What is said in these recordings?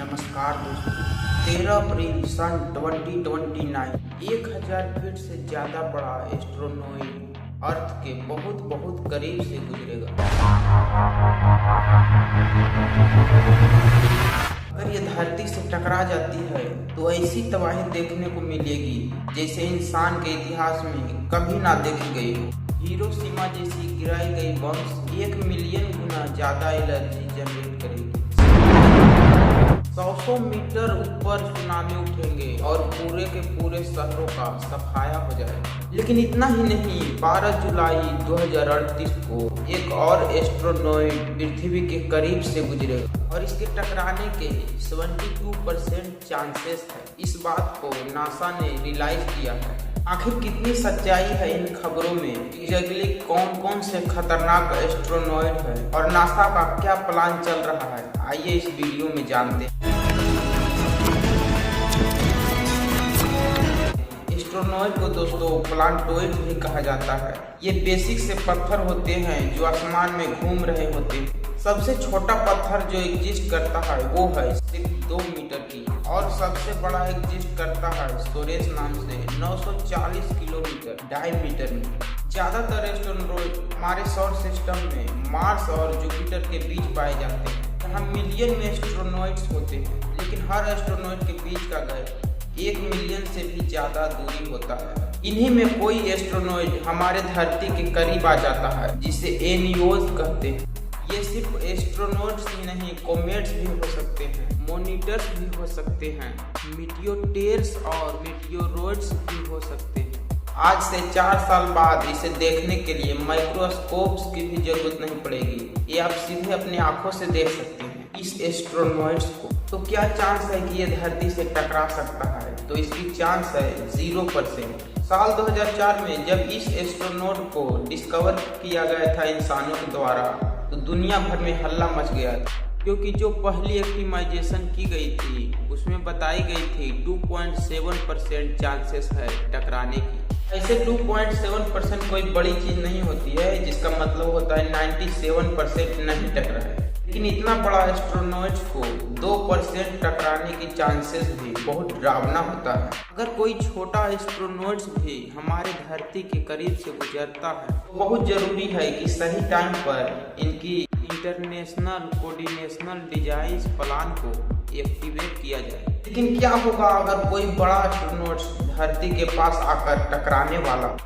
नमस्कार दोस्तों, 13 अप्रैल सन 2029 1000 फीट से ज़्यादा बड़ा एस्ट्रोनॉइड अर्थ के बहुत बहुत करीब से गुजरेगा। अगर ये धरती से टकरा जाती है तो ऐसी तबाही देखने को मिलेगी जैसे इंसान के इतिहास में कभी ना देखी गई हो। हिरोशिमा जैसी गिराई गई बम 1 मिलियन गुना ज़्यादा एनर्जी जनरेट करेगी। 100 मीटर ऊपर सुनामी उठेंगे और पूरे के पूरे शहरों का सफाया हो जाएगा। लेकिन इतना ही नहीं, 12 जुलाई 2038 को एक और एस्ट्रोनॉइड पृथ्वी के करीब से गुजरेगा और इसके टकराने के 72% चांसेस है। इस बात को नासा ने रियलाइज किया है। आखिर कितनी सच्चाई है इन खबरों में? एग्जैक्टली कौन कौन से खतरनाक एस्ट्रोनॉइड है और नासा का क्या प्लान चल रहा है, आइए इस वीडियो में जानते हैं। एस्ट्रोनॉइड को दोस्तों प्लांटोइड भी कहा जाता है। ये बेसिक से पत्थर होते हैं जो आसमान में घूम रहे होते हैं। सबसे छोटा पत्थर जो एग्जिस्ट करता है वो है सिर्फ 2 मीटर की और सबसे बड़ा एग्जिस्ट करता है सोरेस नाम से 940 किलोमीटर डायमीटर में। ज्यादातर एस्ट्रोनॉइड हमारे सौर सिस्टम में मार्स और जुपिटर के बीच पाए जाते हैं। यहाँ मिलियन में एस्ट्रोनॉइड्स होते हैं, लेकिन हर एस्ट्रोनॉइड के बीच का गैप 1 मिलियन से भी ज्यादा दूरी होता है। इन्हीं में कोई एस्ट्रोनॉइड हमारे धरती के करीब आ जाता है जिसे एनियोज कहते हैं। ये सिर्फ एस्ट्रोनॉइड्स ही नहीं, कॉमेट्स भी हो सकते हैं, मॉनिटर्स भी हो सकते हैं, मीटियोटेर्स और मीटियोरॉइड्स भी हो सकते हैं। आज से 4 साल बाद इसे देखने के लिए माइक्रोस्कोप्स की भी जरूरत नहीं पड़ेगी। ये आप सीधे अपनी आंखों से देख सकते हैं इस एस्ट्रोनॉइड्स को। तो क्या चांस है कि ये धरती से टकरा सकता है? तो इसकी चांस है 0%। साल 2004 में जब इस एस्ट्रोनॉइड को डिस्कवर किया गया था इंसानों के द्वारा, तो दुनिया भर में हल्ला मच गया था, क्योंकि जो पहली एक्टिमाइजेशन की गई थी उसमें बताई गई थी 2.7% चांसेस है टकराने की। ऐसे 2.7% कोई बड़ी चीज नहीं होती है, जिसका मतलब होता है 97% नहीं टकरा है। लेकिन इतना बड़ा एस्ट्रोनॉइड को 2% टकराने की चांसेस भी बहुत डरावना होता है। अगर कोई छोटा एस्ट्रोनॉइड भी हमारे धरती के करीब से गुजरता है तो बहुत जरूरी है कि सही टाइम पर इनकी इंटरनेशनल कोऑर्डिनेशनल डिजाइन प्लान को एक्टिवेट किया जाए। लेकिन क्या होगा अगर कोई बड़ा एस्ट्रोनॉइड धरती के पास आकर टकराने वाला?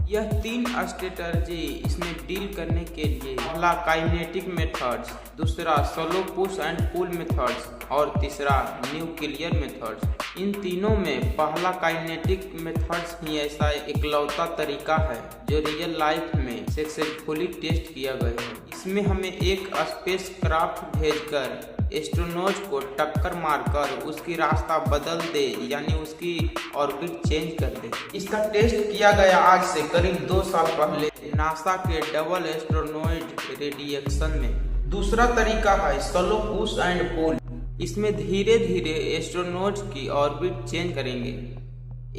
यह 3 स्ट्रेटजी इसमें डील करने के लिए, पहला काइनेटिक मेथड्स, दूसरा slow push and pull methods और तीसरा न्यूक्लियर मेथड्स। इन तीनों में पहला काइनेटिक मेथड्स ही ऐसा इकलौता तरीका है जो रियल लाइफ में सक्सेसफुली टेस्ट किया गया है। इसमें हमें एक स्पेस क्राफ्ट भेजकर एस्ट्रोनॉइड को टक्कर मारकर उसकी रास्ता बदल दे, यानी उसकी ऑर्बिट चेंज कर दे। इसका टेस्ट किया गया आज से करीब 2 साल पहले नासा के डबल एस्ट्रोनॉइड रेडिएशन में। दूसरा तरीका है स्लो पुश एंड पुल। इसमें धीरे धीरे एस्ट्रोनॉइड की ऑर्बिट चेंज करेंगे।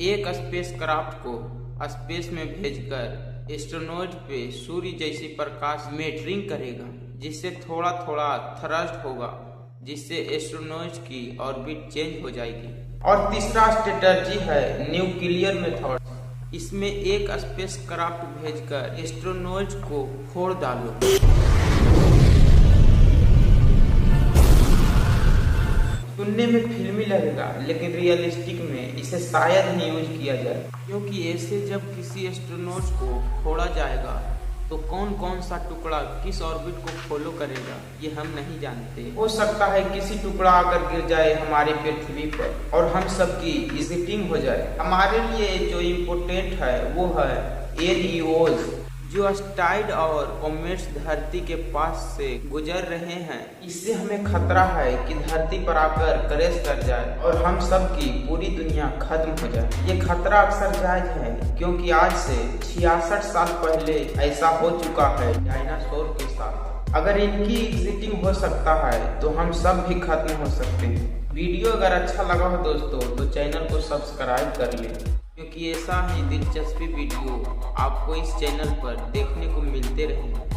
एक स्पेस क्राफ्ट को स्पेस में भेजकर एस्ट्रोनॉइड पे सूर्य जैसी प्रकाश मेटरिंग करेगा, जिससे थोड़ा थोड़ा थ्रस्ट होगा, जिससे एस्ट्रोनॉइड की ऑर्बिट चेंज हो जाएगी। और तीसरा स्ट्रेटजी है न्यूक्लियर मेथड। इसमें एक स्पेस क्राफ्ट भेजकर एस्ट्रोनॉइड को फोड़ डालो। सुनने में फिल्मी लगेगा, लेकिन रियलिस्टिक में इसे शायद ही यूज किया जाए, क्योंकि ऐसे जब किसी एस्ट्रोनॉइड को फोड़ा जाएगा तो कौन कौन सा टुकड़ा किस ऑर्बिट को फॉलो करेगा ये हम नहीं जानते। हो सकता है किसी टुकड़ा अगर गिर जाए हमारी पृथ्वी पर और हम सबकी विजिटिंग हो जाए। हमारे लिए जो इम्पोर्टेंट है वो है एनियोज। जो एस्ट्रॉइड और कॉमेट्स धरती के पास से गुजर रहे हैं, इससे हमें खतरा है कि धरती पर आकर क्रैश कर जाए और हम सब की पूरी दुनिया खत्म हो जाए। ये खतरा अक्सर जायज है, क्योंकि आज से 66 साल पहले ऐसा हो चुका है डायनासोर के साथ। अगर इनकी एग्जिटिंग हो सकता है तो हम सब भी खत्म हो सकते हैं। वीडियो अगर अच्छा लगा हो दोस्तों तो चैनल को सब्सक्राइब कर लें, क्योंकि ऐसा ही दिलचस्पी वीडियो आपको इस चैनल पर देखने को मिलते रहेंगे।